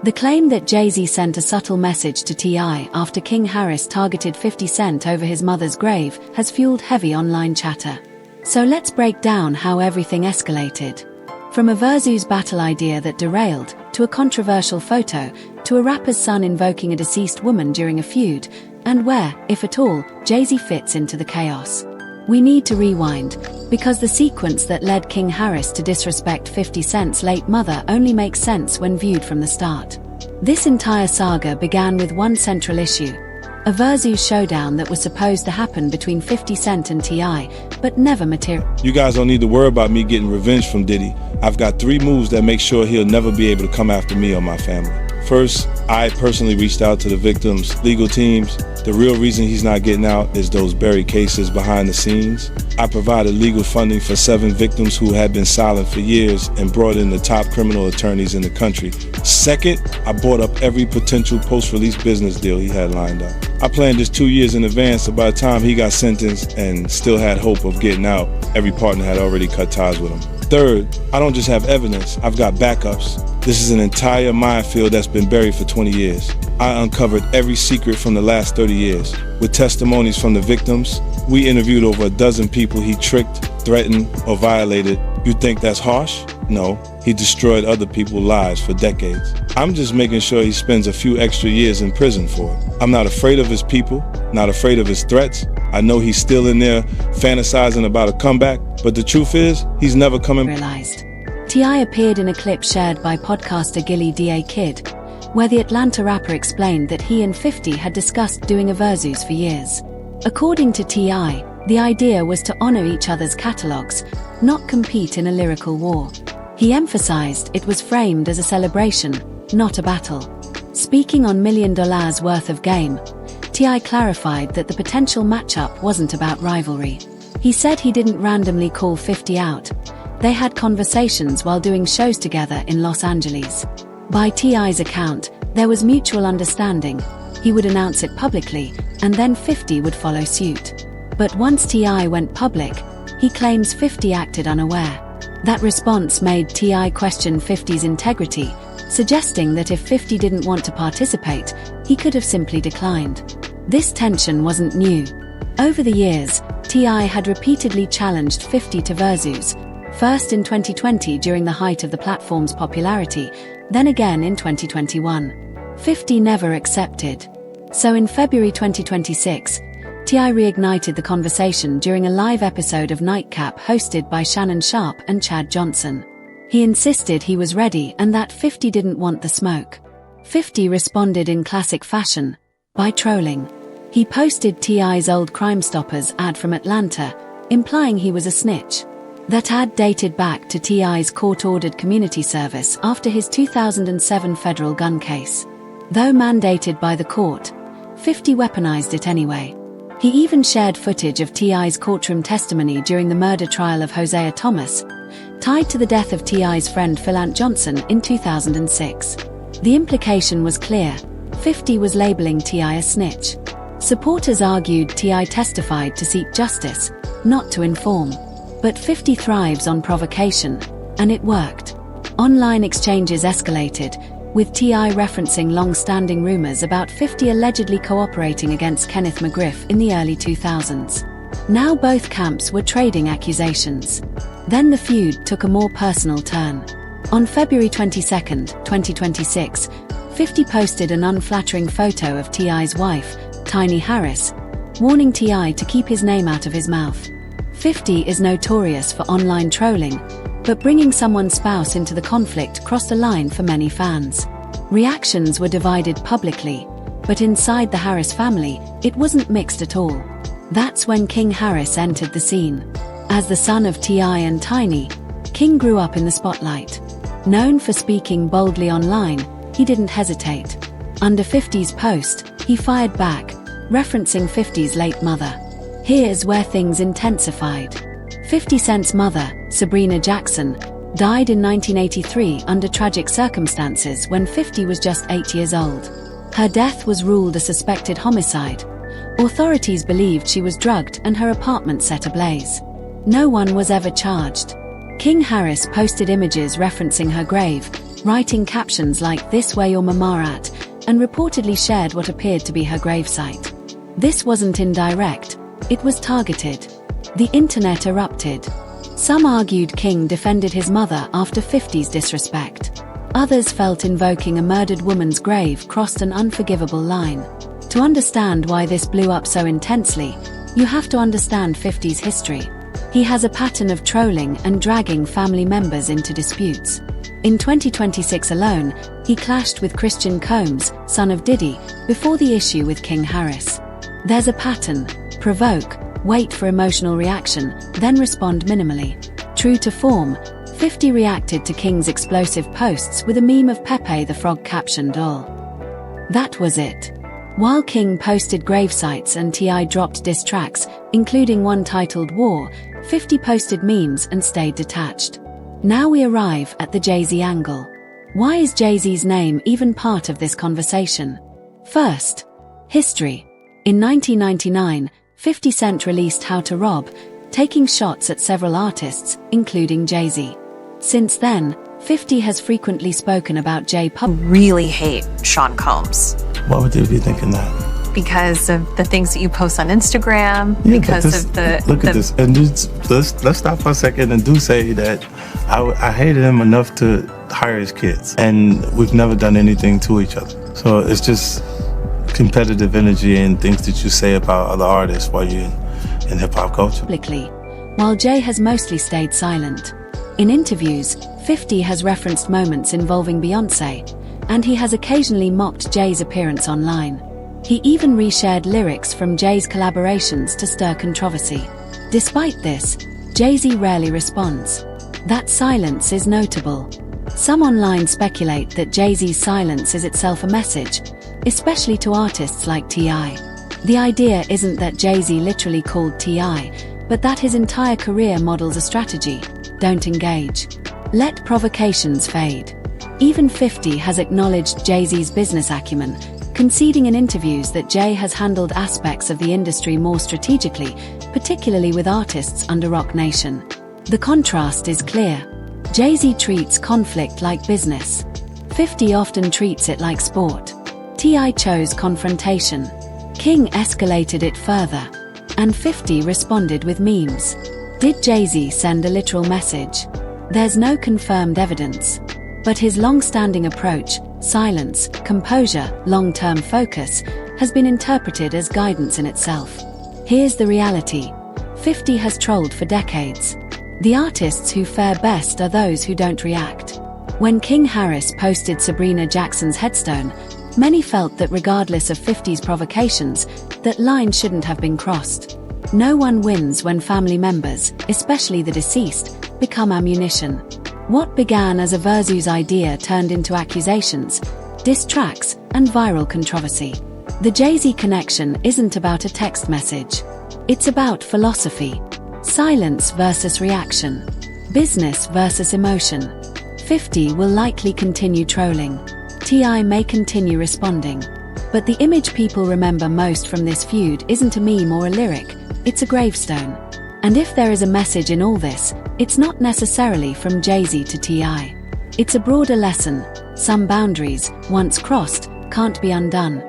The claim that JayZ sent a subtle message to T.I. after King Harris targeted 50 Cent over his mother's grave has fueled heavy online chatter. So let's break down how everything escalated. From a versus battle idea that derailed, to a controversial photo, to a rapper's son invoking a deceased woman during a feud, and where, if at all, JayZ fits into the chaos. We need to rewind, because the sequence that led King Harris to disrespect 50 Cent's late mother only makes sense when viewed from the start. This entire saga began with one central issue, a versus showdown that was supposed to happen between 50 Cent and T.I., but never materialized. You guys don't need to worry about me getting revenge from Diddy. I've got 3 moves that make sure he'll never be able to come after me or my family. First, I personally reached out to the victims' legal teams. The real reason he's not getting out is those buried cases behind the scenes. I provided legal funding for 7 victims who had been silent for years and brought in the top criminal attorneys in the country. Second, I bought up every potential post-release business deal he had lined up. I planned this 2 years in advance, so by the time he got sentenced and still had hope of getting out, every partner had already cut ties with him. Third, I don't just have evidence, I've got backups. This is an entire minefield that's been buried for 20 years. I uncovered every secret from the last 30 years. With testimonies from the victims, we interviewed over a dozen people he tricked, threatened, or violated. You think that's harsh? No, he destroyed other people's lives for decades. I'm just making sure he spends a few extra years in prison for it. I'm not afraid of his people, not afraid of his threats. I know he's still in there fantasizing about a comeback, but the truth is, he's never coming. T.I. appeared in a clip shared by podcaster Gilly Da Kid, where the Atlanta rapper explained that he and 50 had discussed doing a versus for years. According to T.I., the idea was to honor each other's catalogs, not compete in a lyrical war. He emphasized it was framed as a celebration, not a battle. Speaking on $1 million worth of game, T.I. clarified that the potential matchup wasn't about rivalry. He said he didn't randomly call 50 out. They had conversations while doing shows together in Los Angeles. By T.I.'s account, there was mutual understanding. He would announce it publicly, and then 50 would follow suit. But once T.I. went public, he claims 50 acted unaware. That response made T.I. question 50's integrity, suggesting that if 50 didn't want to participate, he could have simply declined. This tension wasn't new. Over the years, T.I. had repeatedly challenged 50 to versus, first in 2020 during the height of the platform's popularity, then again in 2021. 50 never accepted. So in February 2026, T.I. reignited the conversation during a live episode of Nightcap hosted by Shannon Sharpe and Chad Johnson. He insisted he was ready and that 50 didn't want the smoke. 50 responded in classic fashion, by trolling. He posted T.I.'s old Crime Stoppers ad from Atlanta, implying he was a snitch. That ad dated back to T.I.'s court-ordered community service after his 2007 federal gun case. Though mandated by the court, 50 weaponized it anyway. He even shared footage of T.I.'s courtroom testimony during the murder trial of Hosea Thomas, tied to the death of T.I.'s friend Philante Johnson in 2006. The implication was clear: 50 was labeling T.I. a snitch. Supporters argued T.I. testified to seek justice, not to inform. But 50 thrives on provocation, and it worked. Online exchanges escalated, with T.I. referencing long-standing rumors about 50 allegedly cooperating against Kenneth McGriff in the early 2000s. Now both camps were trading accusations. Then the feud took a more personal turn. On February 22, 2026, 50 posted an unflattering photo of T.I.'s wife, Tiny Harris, warning T.I. to keep his name out of his mouth. 50 is notorious for online trolling, but bringing someone's spouse into the conflict crossed a line for many fans. Reactions were divided publicly, but inside the Harris family, it wasn't mixed at all. That's when King Harris entered the scene. As the son of T.I. and Tiny, King grew up in the spotlight. Known for speaking boldly online, he didn't hesitate. Under 50's post, he fired back, referencing 50's late mother. Here's where things intensified. 50 Cent's mother, Sabrina Jackson, died in 1983 under tragic circumstances when 50 was just 8 years old. Her death was ruled a suspected homicide. Authorities believed she was drugged and her apartment set ablaze. No one was ever charged. King Harris posted images referencing her grave, writing captions like "This where your mama at," and reportedly shared what appeared to be her gravesite. This wasn't indirect, it was targeted. The internet erupted. Some argued King defended his mother after 50's disrespect. Others felt invoking a murdered woman's grave crossed an unforgivable line. To understand why this blew up so intensely, you have to understand 50's history. He has a pattern of trolling and dragging family members into disputes. In 2026 alone, he clashed with Christian Combs, son of Diddy, before the issue with King Harris. There's a pattern: provoke, wait for emotional reaction, then respond minimally. True to form, 50 reacted to King's explosive posts with a meme of Pepe the Frog captioned "Ol." That was it. While King posted gravesites and T.I. dropped diss tracks, including one titled "War," 50 posted memes and stayed detached. Now we arrive at the JayZ angle. Why is JayZ's name even part of this conversation? First, history. In 1999, 50 Cent released How to Rob, taking shots at several artists, including JayZ. Since then, 50 has frequently spoken about Jay really hate Sean Combs. Why would they be thinking that? Because of the things that you post on Instagram, Yeah, because of the... Look at this, and let's stop for a second and do say that I hated him enough to hire his kids, and we've never done anything to each other. So it's just competitive energy and things that you say about other artists while you're in hip-hop culture. Publicly, while Jay has mostly stayed silent. In interviews, 50 has referenced moments involving Beyoncé, and he has occasionally mocked Jay's appearance online. He even reshared lyrics from Jay's collaborations to stir controversy. Despite this, JayZ rarely responds. That silence is notable. Some online speculate that JayZ's silence is itself a message, especially to artists like T.I. The idea isn't that JayZ literally called T.I., but that his entire career models a strategy: don't engage. Let provocations fade. Even 50 has acknowledged JayZ's business acumen, conceding in interviews that Jay has handled aspects of the industry more strategically, particularly with artists under Roc Nation. The contrast is clear. JayZ treats conflict like business. 50 often treats it like sport. T.I. chose confrontation. King escalated it further. And 50 responded with memes. Did JayZ send a literal message? There's no confirmed evidence. But his long-standing approach, silence, composure, long-term focus, has been interpreted as guidance in itself. Here's the reality. 50 has trolled for decades. The artists who fare best are those who don't react. When King Harris posted Sabrina Jackson's headstone, many felt that regardless of 50's provocations, that line shouldn't have been crossed. No one wins when family members, especially the deceased, become ammunition. What began as a Versus idea turned into accusations, diss tracks, and viral controversy. The JayZ connection isn't about a text message. It's about philosophy. Silence versus reaction. Business versus emotion. 50 will likely continue trolling. T.I. may continue responding. But the image people remember most from this feud isn't a meme or a lyric, it's a gravestone. And if there is a message in all this, it's not necessarily from JayZ to T.I. It's a broader lesson. Some boundaries, once crossed, can't be undone.